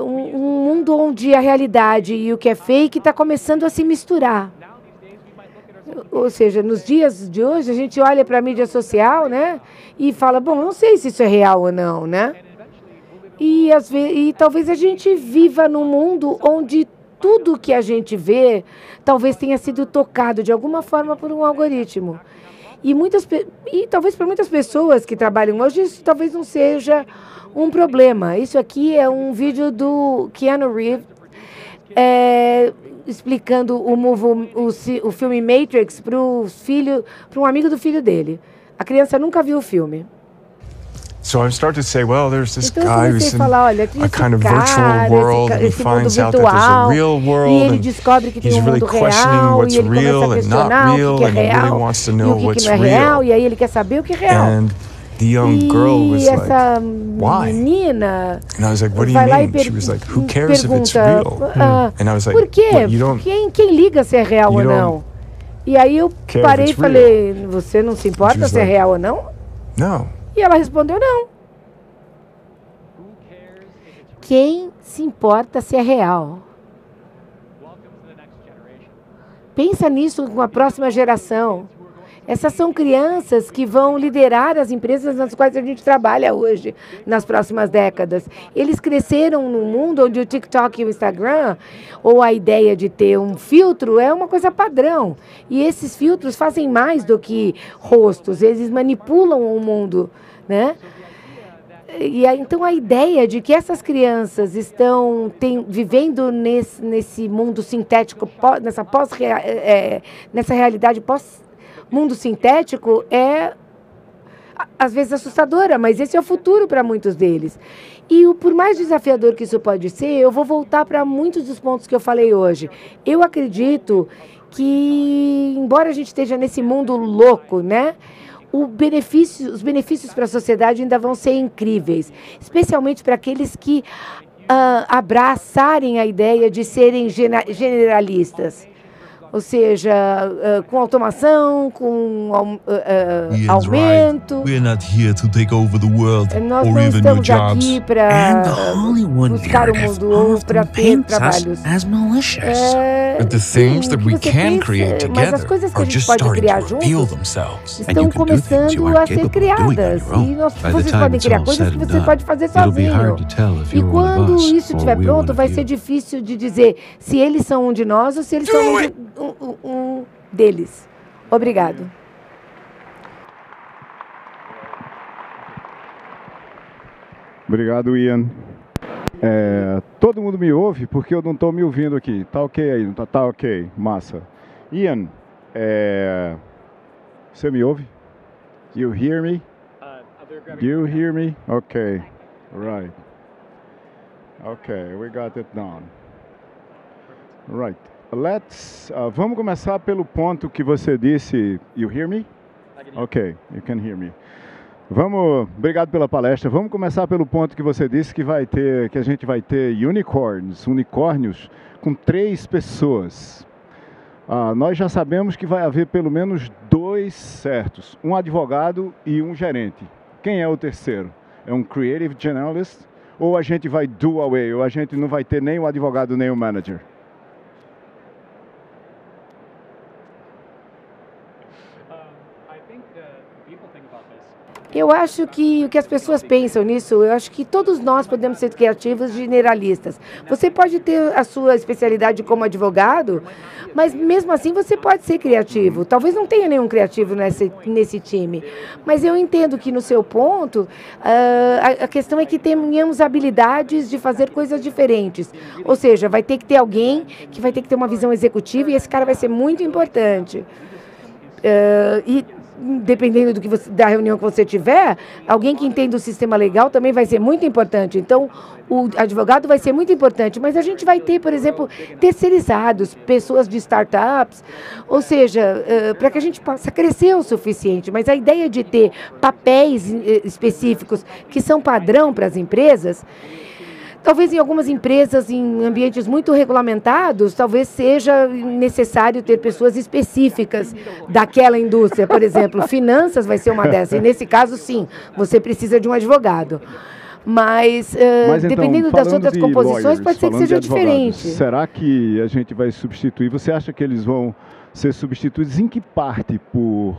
Um mundo onde a realidade e o que é fake está começando a se misturar. Ou seja, nos dias de hoje, a gente olha para a mídia social, né? E fala, bom, não sei se isso é real ou não, né? E talvez a gente viva num mundo onde tudo que a gente vê talvez tenha sido tocado de alguma forma por um algoritmo. E talvez para muitas pessoas que trabalham hoje, isso talvez não seja um problema. Isso aqui é um vídeo do Keanu Reeves explicando o filme Matrix para um amigo do filho dele. A criança nunca viu o filme. So I start to say, well, there's this Então, guy who's in olha, a kind of virtual world, and he finds out that there's a real world, and he's really questioning what's real and not real, and he really wants to know what's real. E aí ele quer saber o que é real. And the young girl was like, why? Menina And I was like, what do you mean? She was like, who cares if it's real? And I was like, por quê? what, you don't... Quem liga se é real ou não? E aí eu parei e falei, você não se importa se é real ou não? Não. E ela respondeu não. Quem se importa se é real? Pensa nisso com a próxima geração. Essas são crianças que vão liderar as empresas nas quais a gente trabalha hoje, nas próximas décadas. Eles cresceram num mundo onde o TikTok e o Instagram, ou a ideia de ter um filtro, é uma coisa padrão. E esses filtros fazem mais do que rostos, eles manipulam o mundo, né? E aí, então a ideia de que essas crianças estão vivendo nesse mundo sintético, nessa realidade pós-mundo sintético é às vezes assustadora, mas esse é o futuro para muitos deles. E por mais desafiador que isso pode ser, eu vou voltar para muitos dos pontos que eu falei hoje. Eu acredito que, embora a gente esteja nesse mundo louco, né? Os benefícios para a sociedade ainda vão ser incríveis, especialmente para aqueles que abraçarem a ideia de serem generalistas. Ou seja, com automação, com aumento. Nós não estamos aqui para buscar o mundo ou para ter trabalhos. Mas as coisas que a gente pode criar juntos estão começando a ser criadas. E vocês podem criar coisas que você pode fazer sozinho. E quando isso estiver pronto, vai ser difícil de dizer se eles são um de nós ou se eles são um deles. Obrigado. Obrigado, Ian. Todo mundo me ouve porque eu não estou me ouvindo aqui. Tá ok aí, não tá? Tá ok, massa. Ian, você me ouve? You hear me? Do you hear me? Okay, right. Okay, we got it down. Right. Vamos começar pelo ponto que você disse. You hear me? Ok, you can hear me. Obrigado pela palestra. Vamos começar pelo ponto que você disse que a gente vai ter unicórnios com 3 pessoas. Nós já sabemos que vai haver pelo menos 2 certos, um advogado e um gerente. Quem é o terceiro? É um creative generalist? Ou a gente vai do away? Ou a gente não vai ter nem o advogado nem o manager? Eu acho que o que as pessoas pensam nisso, eu acho que todos nós podemos ser criativos generalistas. Você pode ter a sua especialidade como advogado, mas mesmo assim você pode ser criativo. Talvez não tenha nenhum criativo nesse time, mas eu entendo que no seu ponto, a questão é que tenhamos habilidades de fazer coisas diferentes. Ou seja, vai ter que ter alguém que vai ter que ter uma visão executiva e esse cara vai ser muito importante. Dependendo da reunião que você tiver, alguém que entenda o sistema legal também vai ser muito importante. Então, o advogado vai ser muito importante, mas a gente vai ter, por exemplo, terceirizados, pessoas de startups, ou seja, para que a gente possa crescer o suficiente. Mas a ideia de ter papéis específicos que são padrão para as empresas, talvez em algumas empresas, em ambientes muito regulamentados, talvez seja necessário ter pessoas específicas daquela indústria. Por exemplo, finanças vai ser uma dessas. E nesse caso, sim, você precisa de um advogado. Mas então, dependendo das outras composições, pode ser que seja diferente. Será que a gente vai substituir? Você acha que eles vão ser substituídos em que parte por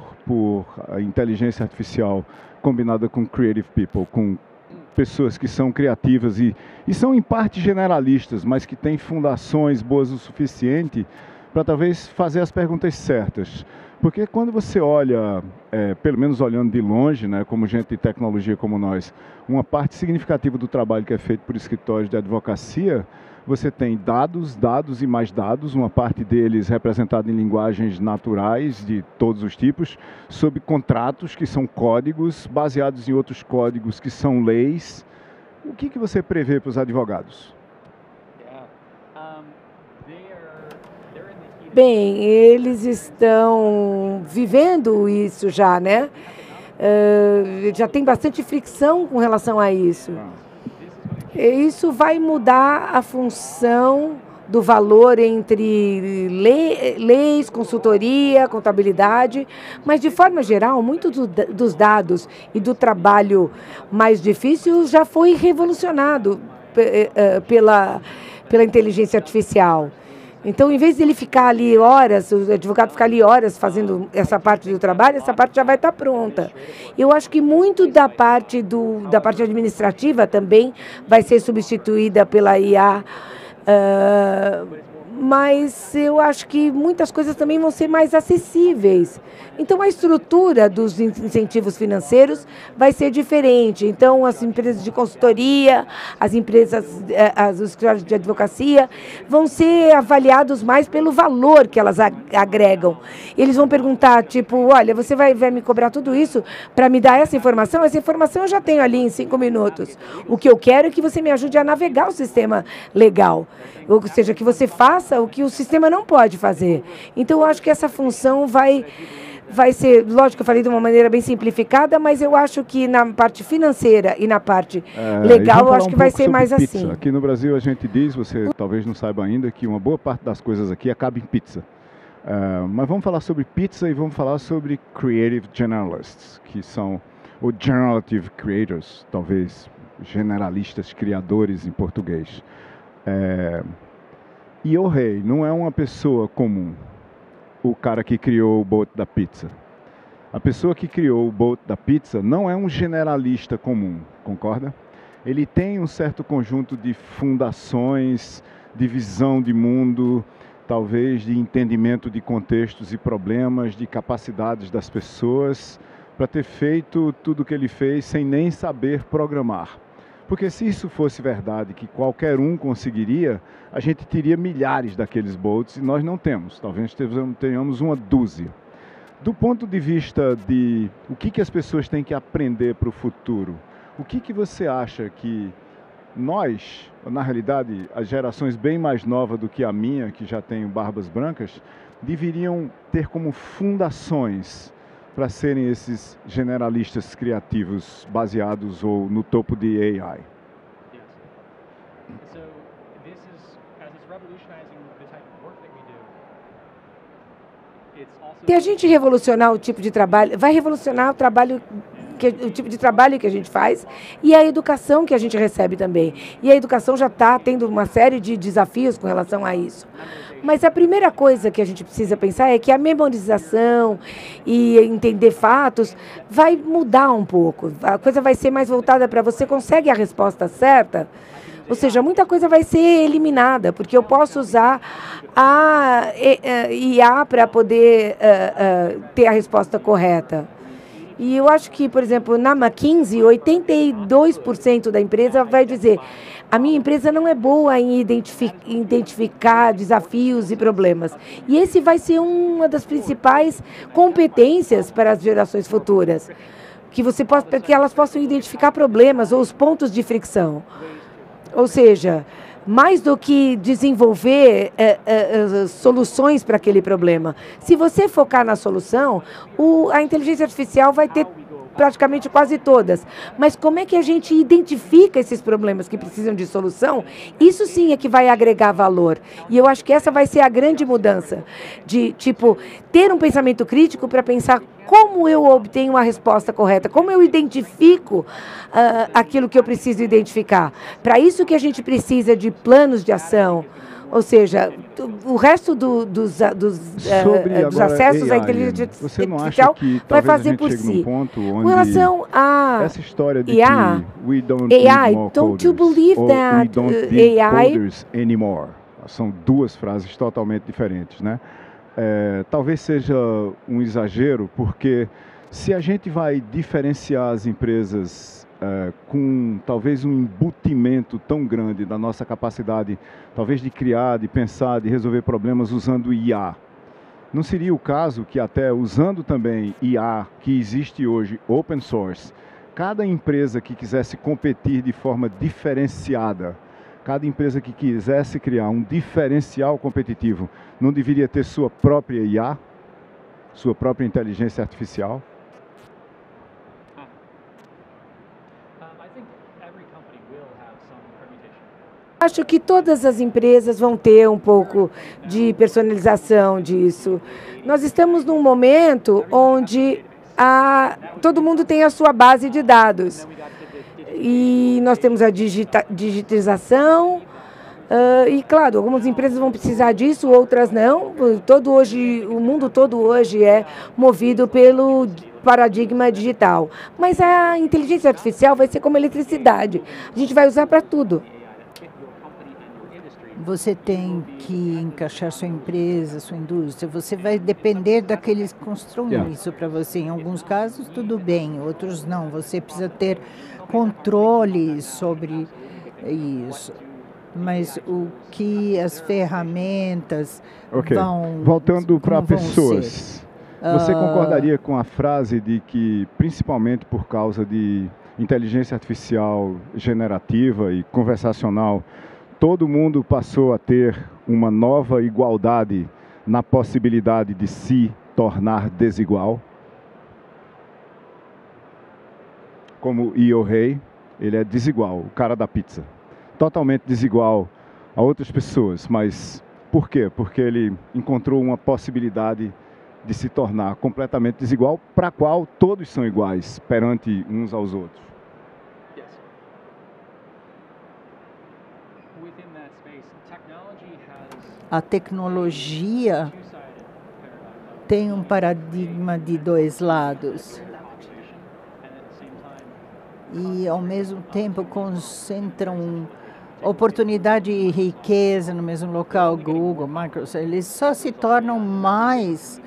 a inteligência artificial combinada com creative people, com pessoas que são criativas e são em parte generalistas, mas que têm fundações boas o suficiente para talvez fazer as perguntas certas. Porque quando você olha, pelo menos olhando de longe, né, como gente de tecnologia como nós, uma parte significativa do trabalho que é feito por escritórios de advocacia, você tem dados, dados e mais dados, uma parte deles representada em linguagens naturais de todos os tipos, sobre contratos que são códigos, baseados em outros códigos que são leis. O que você prevê para os advogados? Bem, eles estão vivendo isso já, né? Já tem bastante fricção com relação a isso. Isso vai mudar a função do valor entre leis, consultoria, contabilidade, mas de forma geral, muito dos dados e do trabalho mais difícil já foi revolucionado pela inteligência artificial. Então, em vez de ele ficar ali horas, o advogado ficar ali horas fazendo essa parte do trabalho, essa parte já vai estar pronta. Eu acho que muito da parte administrativa também vai ser substituída pela IA, mas eu acho que muitas coisas também vão ser mais acessíveis. Então, a estrutura dos incentivos financeiros vai ser diferente. Então, as empresas de consultoria, as empresas, os escritórios de advocacia vão ser avaliados mais pelo valor que elas agregam. Eles vão perguntar, tipo, olha, você vai me cobrar tudo isso para me dar essa informação? Essa informação eu já tenho ali em 5 minutos. O que eu quero é que você me ajude a navegar o sistema legal. Ou seja, que você faça o que o sistema não pode fazer. Então, eu acho que essa função vai ser, lógico que eu falei de uma maneira bem simplificada, mas eu acho que na parte financeira e na parte legal, eu acho que vai ser mais pizza. assim. Aqui no Brasil a gente diz, você talvez não saiba ainda, que uma boa parte das coisas aqui acaba em pizza. Mas vamos falar sobre pizza e vamos falar sobre Creative Generalists, que são, ou Generative Creators, talvez generalistas, criadores em português. E o rei não é uma pessoa comum, o cara que criou o Bolt da pizza. A pessoa que criou o Bolt da pizza não é um generalista comum, concorda? Ele tem um certo conjunto de fundações, de visão de mundo, talvez de entendimento de contextos e problemas, de capacidades das pessoas, para ter feito tudo o que ele fez sem nem saber programar. Porque se isso fosse verdade, que qualquer um conseguiria, a gente teria milhares daqueles bolts e nós não temos. Talvez tenhamos uma dúzia. Do ponto de vista de o que as pessoas têm que aprender para o futuro, o que você acha que nós, na realidade, as gerações bem mais novas do que a minha, que já tenho barbas brancas, deveriam ter como fundações para serem esses generalistas criativos baseados ou no topo de AI? Se a gente revolucionar o tipo de trabalho, vai revolucionar o trabalho, o tipo de trabalho que a gente faz e a educação que a gente recebe também. E a educação já está tendo uma série de desafios com relação a isso. Mas a primeira coisa que a gente precisa pensar é que a memorização e entender fatos vai mudar um pouco. A coisa vai ser mais voltada para você consegue a resposta certa. Ou seja, muita coisa vai ser eliminada, porque eu posso usar a IA para poder ter a resposta correta. E eu acho que, por exemplo, na McKinsey, 82% da empresa vai dizer: a minha empresa não é boa em identificar desafios e problemas. E esse vai ser uma das principais competências para as gerações futuras, para que elas possam identificar problemas ou os pontos de fricção. Ou seja, mais do que desenvolver soluções para aquele problema. Se você focar na solução, a inteligência artificial vai ter praticamente quase todas. Mas como é que a gente identifica esses problemas que precisam de solução? Isso sim é que vai agregar valor. E eu acho que essa vai ser a grande mudança. De, ter um pensamento crítico para pensar como eu obtenho a resposta correta, como eu identifico aquilo que eu preciso identificar. Para isso que a gente precisa de planos de ação. Ou seja, o resto dos acessos à inteligência artificial vai fazer por si. Com relação a essa história de AI, que we don't need more don't you coders, believe or that we don't need AI coders anymore? São duas frases totalmente diferentes, né? Talvez seja um exagero, porque se a gente vai diferenciar as empresas com talvez um embutimento tão grande da nossa capacidade, talvez de criar, de pensar, de resolver problemas usando IA, não seria o caso que até usando também IA que existe hoje, open source, cada empresa que quisesse competir de forma diferenciada, cada empresa que quisesse criar um diferencial competitivo, não deveria ter sua própria IA, sua própria inteligência artificial? Acho que todas as empresas vão ter um pouco de personalização disso. Nós estamos num momento onde todo mundo tem a sua base de dados. E nós temos a digitização, e claro, algumas empresas vão precisar disso, outras não. O mundo todo hoje é movido pelo paradigma digital. Mas a inteligência artificial vai ser como a eletricidade. A gente vai usar para tudo. Você tem que encaixar sua empresa, sua indústria. Você vai depender daqueles que construam isso para você. Em alguns casos, tudo bem, outros não. Você precisa ter controle sobre isso. Mas o que as ferramentas vão... Voltando para pessoas, você concordaria com a frase de que, principalmente por causa de inteligência artificial generativa e conversacional, todo mundo passou a ter uma nova igualdade na possibilidade de se tornar desigual? Como Io-Rei, ele é desigual, o cara da pizza. Totalmente desigual a outras pessoas, mas por quê? Porque ele encontrou uma possibilidade de se tornar completamente desigual, para a qual todos são iguais perante uns aos outros. A tecnologia tem um paradigma de dois lados. E, ao mesmo tempo, concentram oportunidade e riqueza no mesmo local. Google, Microsoft, eles só se tornam mais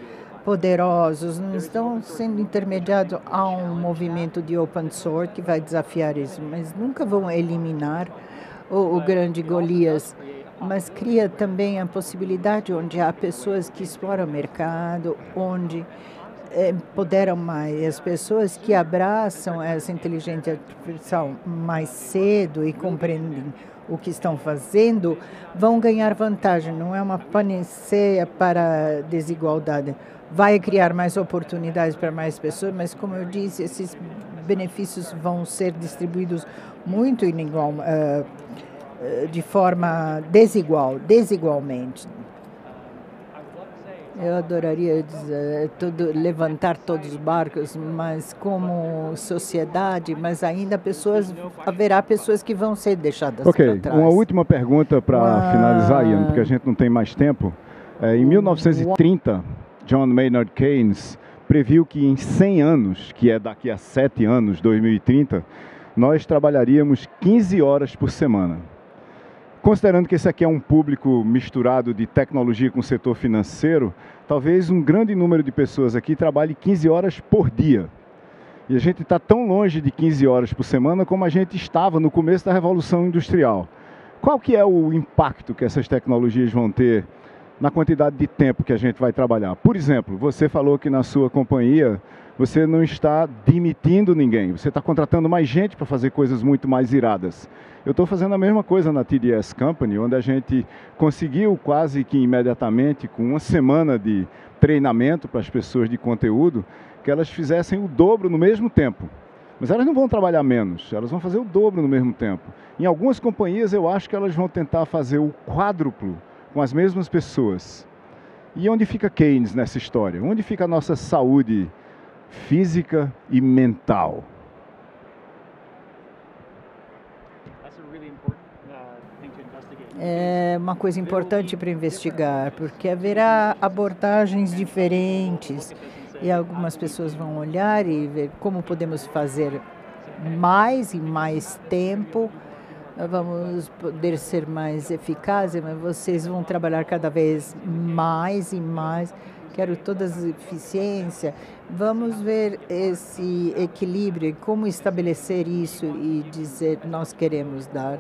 poderosos, não estão sendo intermediados a um movimento de open source que vai desafiar isso, mas nunca vão eliminar o grande Golias. Mas cria também a possibilidade onde há pessoas que exploram o mercado, onde empoderam mais. As pessoas que abraçam essa inteligência artificial mais cedo e compreendem o que estão fazendo, vão ganhar vantagem. Não é uma panaceia para a desigualdade. Vai criar mais oportunidades para mais pessoas, mas, como eu disse, esses benefícios vão ser distribuídos muito de forma desigualmente. Eu adoraria dizer, levantar todos os barcos, mas como sociedade, mas ainda haverá pessoas que vão ser deixadas para trás. Uma última pergunta para finalizar, Ian, porque a gente não tem mais tempo. Em 1930, John Maynard Keynes previu que em 100 anos, que é daqui a 7 anos, 2030, nós trabalharíamos 15 horas por semana. Considerando que esse aqui é um público misturado de tecnologia com o setor financeiro, talvez um grande número de pessoas aqui trabalhe 15 horas por dia. E a gente está tão longe de 15 horas por semana como a gente estava no começo da Revolução Industrial. Qual que é o impacto que essas tecnologias vão ter na quantidade de tempo que a gente vai trabalhar? Por exemplo, você falou que na sua companhia você não está demitindo ninguém, você está contratando mais gente para fazer coisas muito mais iradas. Eu estou fazendo a mesma coisa na TDS Company, onde a gente conseguiu quase que imediatamente, com uma semana de treinamento para as pessoas de conteúdo, que elas fizessem o dobro no mesmo tempo. Mas elas não vão trabalhar menos, elas vão fazer o dobro no mesmo tempo. Em algumas companhias eu acho que elas vão tentar fazer o quádruplo com as mesmas pessoas. E onde fica Keynes nessa história? Onde fica a nossa saúde física e mental? é uma coisa importante para investigar, porque haverá abordagens diferentes e algumas pessoas vão olhar e ver como podemos fazer mais em mais tempo, vamos poder ser mais eficazes, mas vocês vão trabalhar cada vez mais e mais. Quero todas as eficiências. Vamos ver esse equilíbrio, como estabelecer isso e dizer nós queremos dar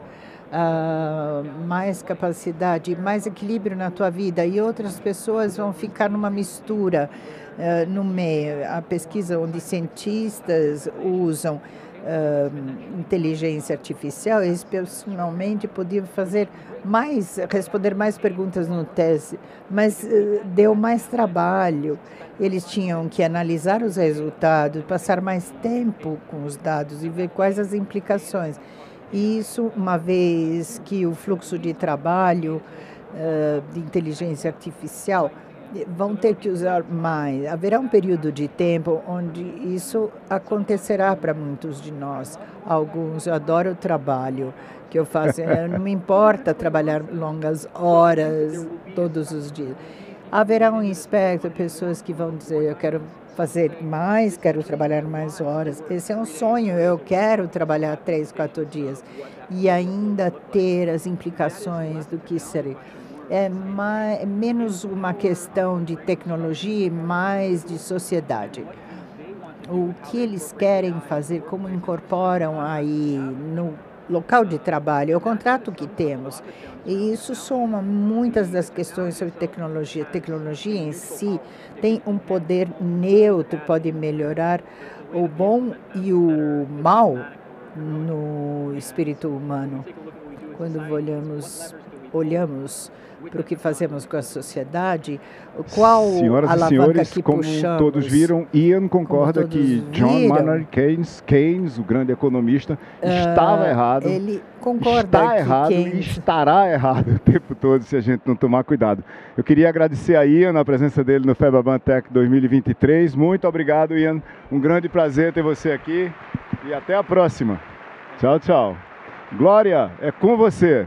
mais capacidade, mais equilíbrio na tua vida, e outras pessoas vão ficar numa mistura no meio. A pesquisa onde cientistas usam inteligência artificial, eles personalmente podiam responder mais perguntas no teste, mas deu mais trabalho. Eles tinham que analisar os resultados, passar mais tempo com os dados e ver quais as implicações. E isso, uma vez que o fluxo de trabalho de inteligência artificial vão ter que usar mais. Haverá um período de tempo onde isso acontecerá para muitos de nós. Alguns, eu adoro o trabalho que eu faço, não me importa trabalhar longas horas todos os dias. Haverá um espectro, pessoas que vão dizer, eu quero fazer mais, quero trabalhar mais horas. Esse é um sonho, eu quero trabalhar 3, 4 dias e ainda ter as implicações do que seria. É menos uma questão de tecnologia e mais de sociedade. O que eles querem fazer, como incorporam aí no local de trabalho, é o contrato que temos. E isso soma muitas das questões sobre tecnologia. A tecnologia em si tem um poder neutro, pode melhorar o bom e o mal no espírito humano. Quando olhamos para o que fazemos com a sociedade, qual Senhoras alavanca e senhores, que como puxamos? todos viram, Ian concorda que John Maynard Keynes, o grande economista, estava errado. Ele concorda está errado e estará errado o tempo todo se a gente não tomar cuidado. Eu queria agradecer a Ian a presença dele no FEBABAN Tech 2023. Muito obrigado, Ian. Um grande prazer ter você aqui e até a próxima. Tchau, tchau. Glória, é com você.